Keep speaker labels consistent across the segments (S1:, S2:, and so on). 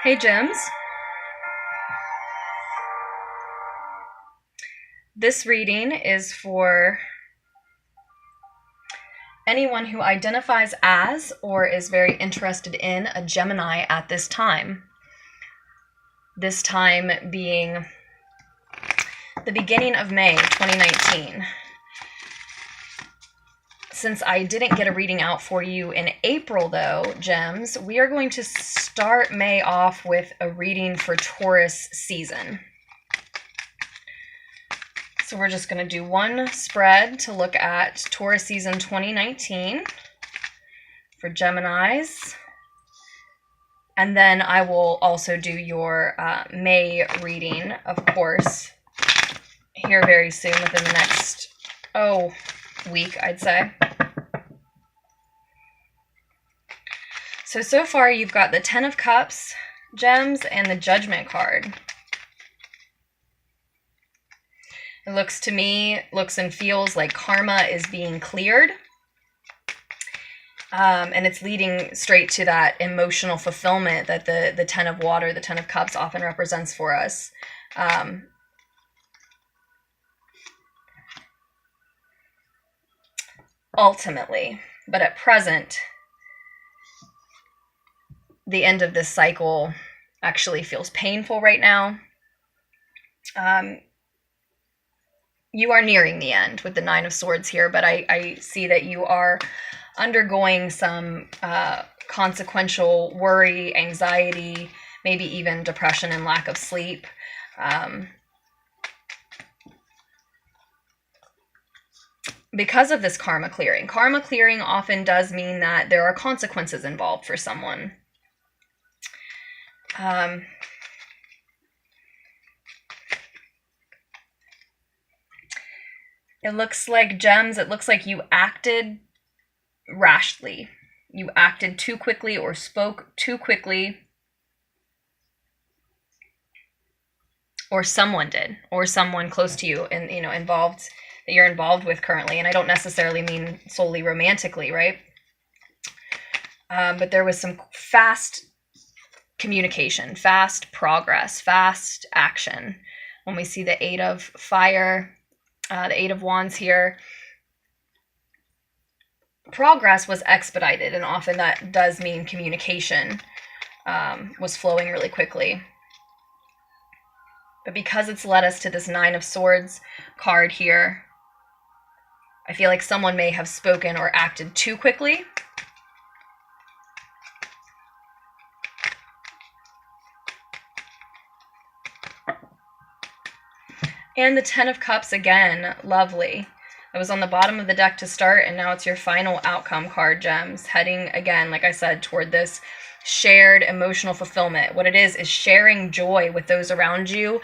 S1: Hey, Gems. This reading is for anyone who identifies as or is very interested in a Gemini at this time. This time being the beginning of May 2019. Since I didn't get a reading out for you in April, though, Gems, we are going to start May off with a reading for Taurus season. So we're just going to do one spread to look at Taurus season 2019 for Geminis. And then I will also do your May reading, of course, here very soon within the next, week, I'd say. So far you've got the Ten of Cups, Gems, and the Judgment card. It looks and feels like karma is being cleared. And it's leading straight to that emotional fulfillment that the Ten of Water, the Ten of Cups often represents for us. Ultimately, but at present, the end of this cycle actually feels painful right now. You are nearing the end with the Nine of Swords here, but I see that you are undergoing some consequential worry, anxiety, maybe even depression and lack of sleep. Because of this karma clearing. Karma clearing often does mean that there are consequences involved for someone. It looks like, Gems, it looks like you acted rashly. You acted too quickly or spoke too quickly. Or someone did, or someone close to you and, involved, that you're involved with currently. And I don't necessarily mean solely romantically, right? But there was some fast communication, fast progress, fast action. When we see the Eight of Fire, the Eight of Wands here, progress was expedited, and often that does mean communication was flowing really quickly. But because it's led us to this Nine of Swords card here, I feel like someone may have spoken or acted too quickly. And the Ten of Cups again, lovely. It was on the bottom of the deck to start, and now it's your final outcome card, Gems. Heading, again, like I said, toward this shared emotional fulfillment. What it is sharing joy with those around you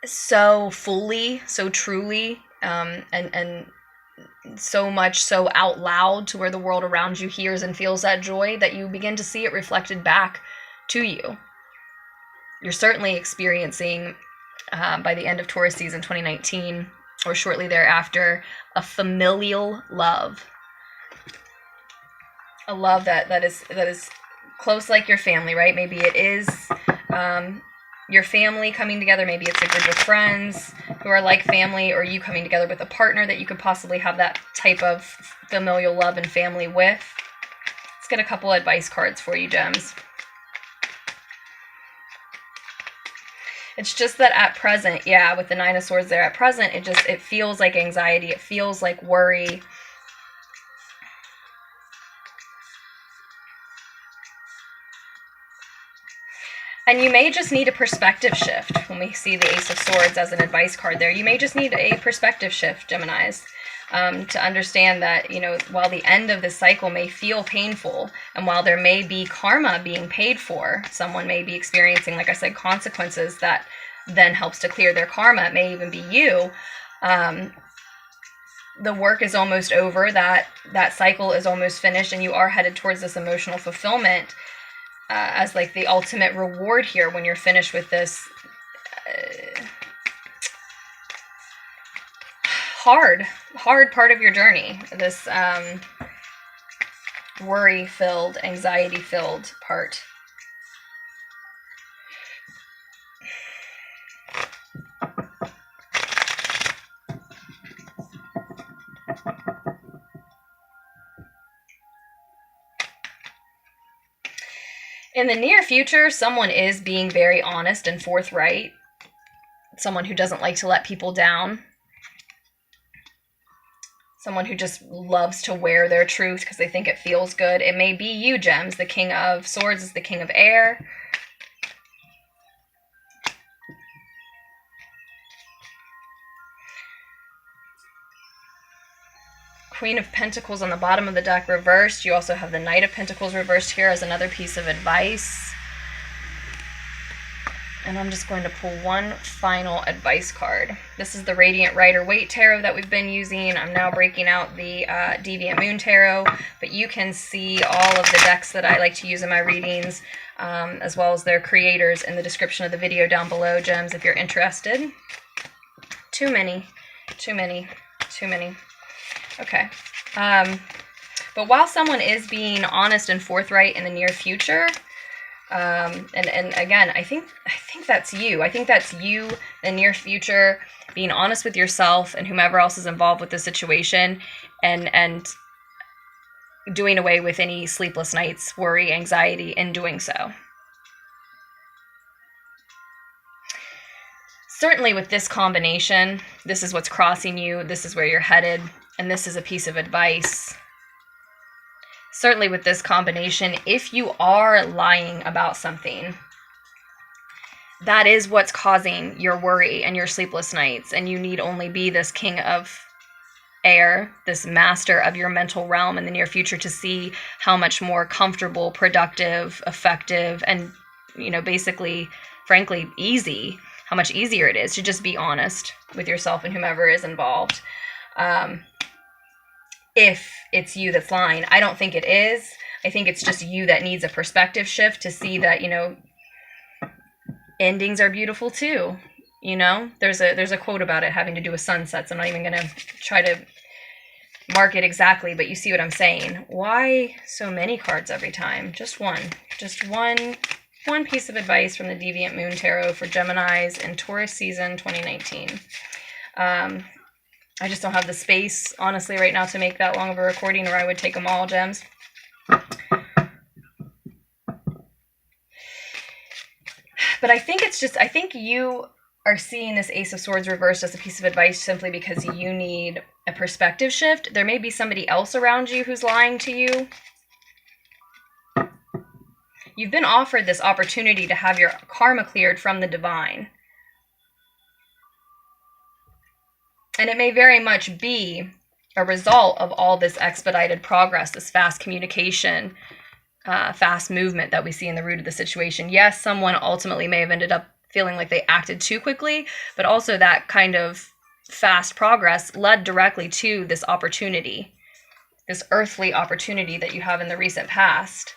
S1: so fully, so truly, and so much so out loud to where the world around you hears and feels that joy that you begin to see it reflected back to you. You're certainly experiencing, by the end of Taurus season 2019, or shortly thereafter, a familial love. A love that is close like your family, right? Maybe it is your family coming together. Maybe it's a group of friends who are like family, or you coming together with a partner that you could possibly have that type of familial love and family with. Let's get a couple advice cards for you, Gems. It's just that at present, with the Nine of Swords there, at present, it feels like anxiety. It feels like worry. And you may just need a perspective shift when we see the Ace of Swords as an advice card there. You may just need a perspective shift, Geminis, to understand that, while the end of this cycle may feel painful, and while there may be karma being paid for, someone may be experiencing, like I said, consequences that then helps to clear their karma. It may even be you. The work is almost over. That cycle is almost finished, and you are headed towards this emotional fulfillment as like the ultimate reward here when you're finished with this hard part of your journey, this worry-filled, anxiety-filled part. In the near future, someone is being very honest and forthright. Someone who doesn't like to let people down. Someone who just loves to wear their truth because they think it feels good. It may be you, Gems. The King of Swords is the King of Air. Queen of Pentacles on the bottom of the deck reversed. You also have the Knight of Pentacles reversed here as another piece of advice. And I'm just going to pull one final advice card. This is the Radiant Rider-Waite Tarot that we've been using. I'm now breaking out the Deviant Moon Tarot, but you can see all of the decks that I like to use in my readings, as well as their creators in the description of the video down below, Gems, if you're interested. Too many. Okay. But while someone is being honest and forthright in the near future, and again, I think that's you. I think that's you in the near future, being honest with yourself and whomever else is involved with the situation, and doing away with any sleepless nights, worry, anxiety in doing so. Certainly with this combination, this is what's crossing you, this is where you're headed, and this is a piece of advice. Certainly with this combination, if you are lying about something, that is what's causing your worry and your sleepless nights, and you need only be this King of Air, this master of your mental realm in the near future to see how much more comfortable, productive, effective, and, you know, basically, frankly, easy, how much easier it is to just be honest with yourself and whomever is involved. If it's you that's lying. I don't think it is. I think it's just you that needs a perspective shift to see that, you know, endings are beautiful too. You know, there's a quote about it having to do with sunsets. I'm not even going to try to mark it exactly, but you see what I'm saying. Why so many cards every time? Just one piece of advice from the Deviant Moon Tarot for Geminis in Taurus season 2019. I just don't have the space, honestly, right now to make that long of a recording, or I would take them all, Gems. But I think I think you are seeing this Ace of Swords reversed as a piece of advice simply because you need a perspective shift. There may be somebody else around you who's lying to you. You've been offered this opportunity to have your karma cleared from the divine. And it may very much be a result of all this expedited progress, this fast communication, fast movement that we see in the root of the situation. Yes, someone ultimately may have ended up feeling like they acted too quickly, but also that kind of fast progress led directly to this opportunity, this earthly opportunity that you have in the recent past.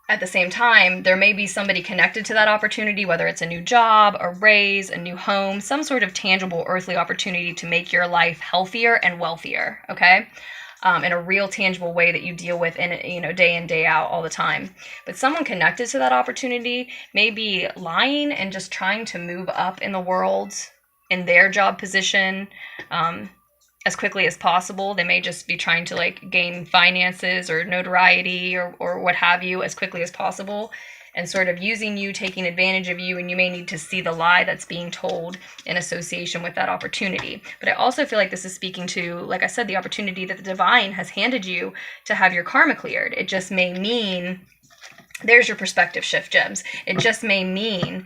S1: At the same time, there may be somebody connected to that opportunity, whether it's a new job, a raise, a new home, some sort of tangible earthly opportunity to make your life healthier and wealthier, okay? In a real tangible way that you deal with in, you know, day in, day out, all the time. But someone connected to that opportunity may be lying and just trying to move up in the world in their job position, as quickly as possible. They may just be trying to like gain finances or notoriety or what have you as quickly as possible, and sort of using you, taking advantage of you, and you may need to see the lie that's being told in association with that opportunity. But I also feel like this is speaking to, like I said, the opportunity that the divine has handed you to have your karma cleared. It just may mean, there's your perspective shift, Gems. It just may mean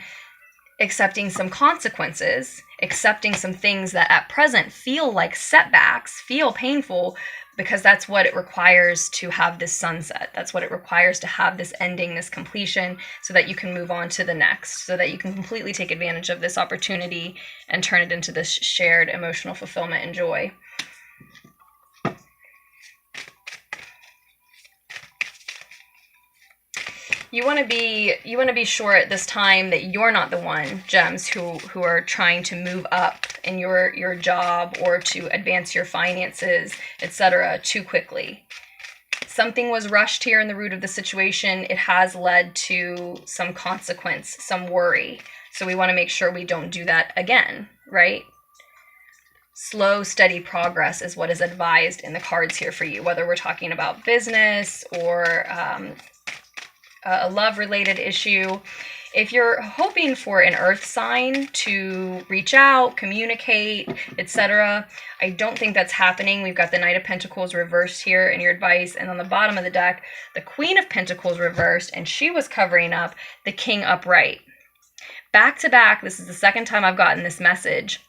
S1: accepting some consequences, accepting some things that at present feel like setbacks, feel painful, because that's what it requires to have this sunset. That's what it requires to have this ending, this completion, so that you can move on to the next, so that you can completely take advantage of this opportunity and turn it into this shared emotional fulfillment and joy. You want to be sure at this time that you're not the one, Gems, who are trying to move up in your job or to advance your finances, etc. too quickly. Something was rushed here in the root of the situation. It has led to some consequence, some worry. So we want to make sure we don't do that again, right? slow, steady progress is what is advised in the cards here for you, whether we're talking about business or a love-related issue. If you're hoping for an earth sign to reach out, communicate, etc., I don't think that's happening. We've got the Knight of Pentacles reversed here in your advice, and on the bottom of the deck, the Queen of Pentacles reversed, and she was covering up the King upright. Back to back, this is the second time I've gotten this message.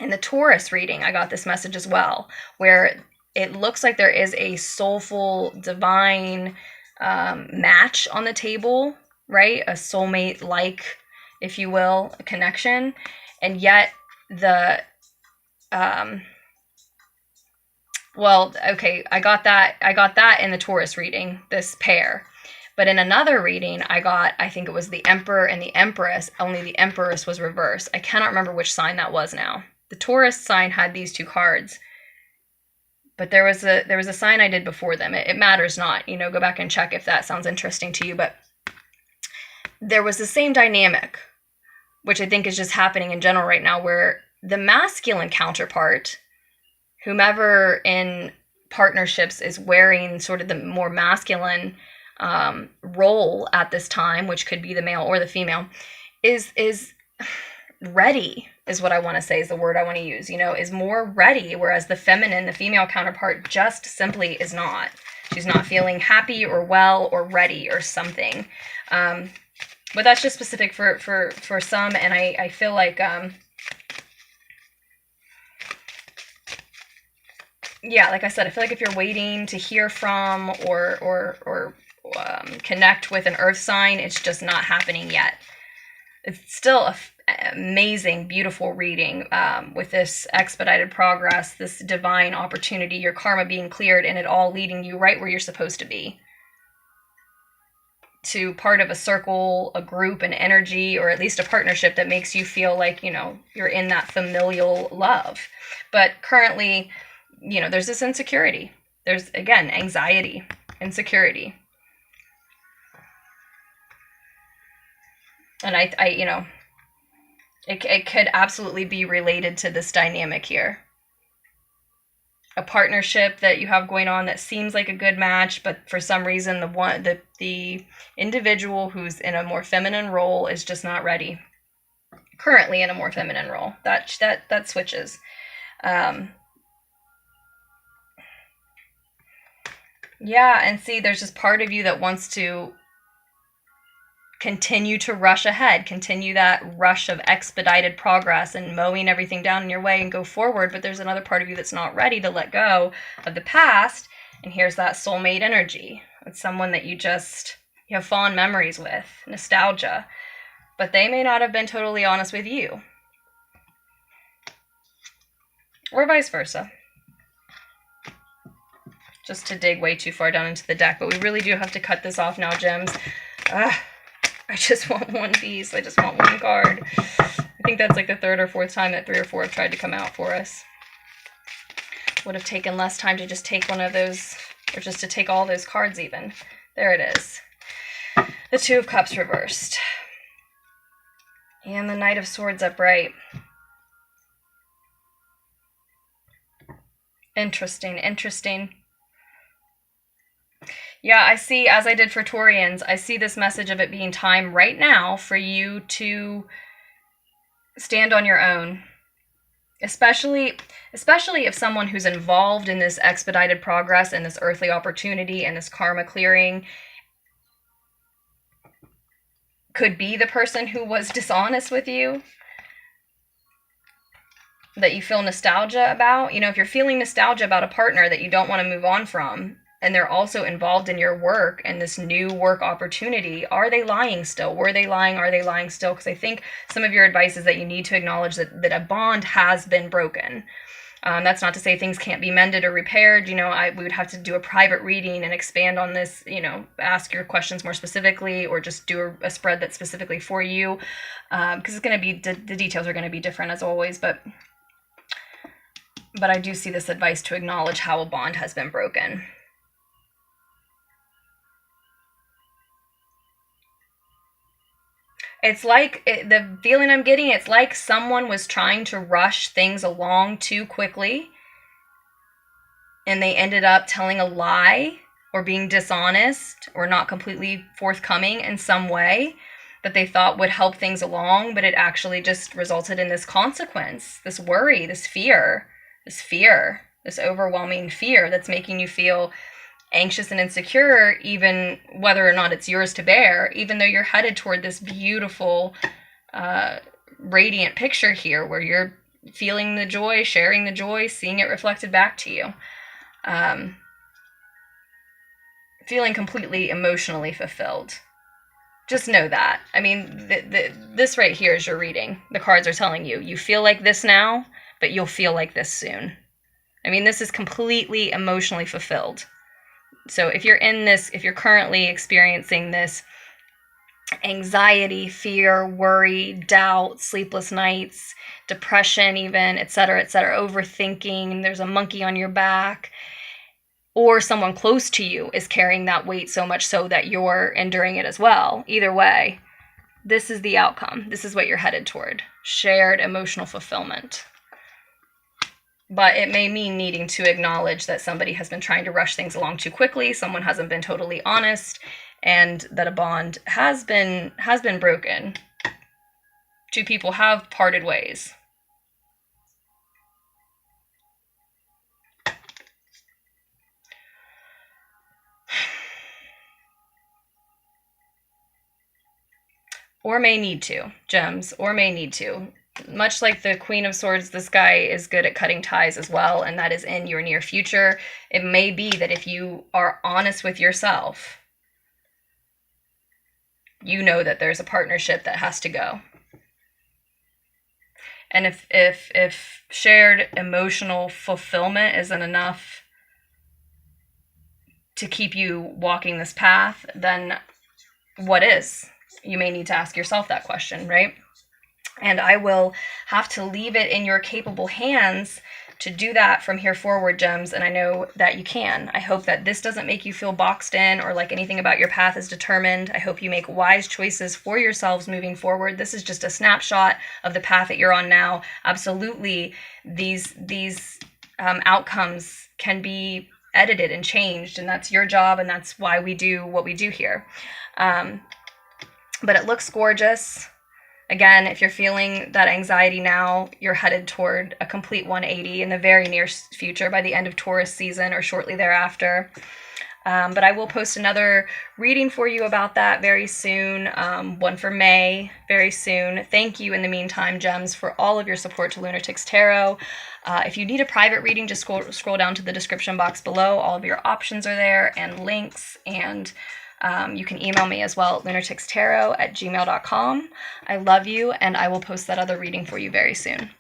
S1: In the Taurus reading, I got this message as well, where it looks like there is a soulful, divine match on the table, right? A soulmate-like, if you will, a connection. And yet the, well, okay, I got that in the Taurus reading, this pair. But in another reading, I think it was the Emperor and the Empress, only the Empress was reversed. I cannot remember which sign that was now. The Taurus sign had these two cards. But there was a sign I did before them. It matters not. You know, go back and check if that sounds interesting to you. But there was the same dynamic, which I think is just happening in general right now, where the masculine counterpart, whomever in partnerships is wearing sort of the more masculine role at this time, which could be the male or the female, is ready, is what I want to say, is the word I want to use, you know, is more ready, whereas the feminine, the female counterpart, just simply is not. She's not feeling happy or well or ready or something. But that's just specific for some, and I feel like, yeah, like I said, I feel like if you're waiting to hear from or connect with an earth sign, it's just not happening yet. It's still an amazing, beautiful reading with this expedited progress, this divine opportunity, your karma being cleared, and it all leading you right where you're supposed to be. To part of a circle, a group, an energy, or at least a partnership that makes you feel like, you know, you're in that familial love. But currently, you know, there's this insecurity. There's, again, anxiety, insecurity. And I you know, it could absolutely be related to this dynamic here. A partnership that you have going on that seems like a good match, but for some reason the individual who's in a more feminine role is just not ready. Currently in a more feminine role. That switches. Yeah, and see, there's just part of you that wants to continue to rush ahead, continue that rush of expedited progress and mowing everything down in your way and go forward, but there's another part of you that's not ready to let go of the past, and here's that soulmate energy. It's someone that you have fond memories with, nostalgia, but they may not have been totally honest with you. Or vice versa. Just to dig way too far down into the deck, but we really do have to cut this off now, gems. I just want one piece. I just want one card. I think that's like the third or fourth time that 3 or 4 have tried to come out for us. Would have taken less time to just take one of those, or just to take all those cards even. There it is. The 2 of Cups reversed. And the Knight of Swords upright. Interesting, interesting. Yeah, I see, as I did for Taurians, I see this message of it being time right now for you to stand on your own. Especially if someone who's involved in this expedited progress and this earthly opportunity and this karma clearing could be the person who was dishonest with you, that you feel nostalgia about. You know, if you're feeling nostalgia about a partner that you don't want to move on from, and they're also involved in your work and this new work opportunity, are they lying still? Were they lying? Are they lying still? Because I think some of your advice is that you need to acknowledge that a bond has been broken. That's not to say things can't be mended or repaired. You know, we would have to do a private reading and expand on this, you know, ask your questions more specifically, or just do a spread that's specifically for you. Because it's going to be, the details are going to be different as always. But I do see this advice to acknowledge how a bond has been broken. It's like, the feeling I'm getting, it's like someone was trying to rush things along too quickly, and they ended up telling a lie or being dishonest or not completely forthcoming in some way that they thought would help things along, but it actually just resulted in this consequence, this worry, this fear, this overwhelming fear that's making you feel anxious and insecure, even whether or not it's yours to bear, even though you're headed toward this beautiful, radiant picture here where you're feeling the joy, sharing the joy, seeing it reflected back to you. Feeling completely emotionally fulfilled. Just know that. I mean, this right here is your reading. The cards are telling you, you feel like this now, but you'll feel like this soon. I mean, this is completely emotionally fulfilled. So if you're in this, if you're currently experiencing this anxiety, fear, worry, doubt, sleepless nights, depression even, etc., overthinking, there's a monkey on your back, or someone close to you is carrying that weight so much so that you're enduring it as well. Either way, this is the outcome. This is what you're headed toward. Shared emotional fulfillment. But it may mean needing to acknowledge that somebody has been trying to rush things along too quickly, someone hasn't been totally honest, and that a bond has been broken. Two people have parted ways. Or may need to, gems, or may need to. Much like the Queen of Swords, this guy is good at cutting ties as well, and that is in your near future. It may be that if you are honest with yourself, you know that there's a partnership that has to go. And if shared emotional fulfillment isn't enough to keep you walking this path, then what is? You may need to ask yourself that question, right? And I will have to leave it in your capable hands to do that from here forward, gems, and I know that you can. I hope that this doesn't make you feel boxed in or like anything about your path is determined. I hope you make wise choices for yourselves moving forward. This is just a snapshot of the path that you're on now. Absolutely, these outcomes can be edited and changed, and that's your job, and that's why we do what we do here. But it looks gorgeous. Again, if you're feeling that anxiety now, you're headed toward a complete 180 in the very near future by the end of Taurus season or shortly thereafter. But I will post another reading for you about that very soon, one for May very soon. Thank you in the meantime, gems, for all of your support to Lunartics Tarot. If you need a private reading, just scroll down to the description box below. All of your options are there and links, and you can email me as well at lunartickstarot@gmail.com. I love you, and I will post that other reading for you very soon.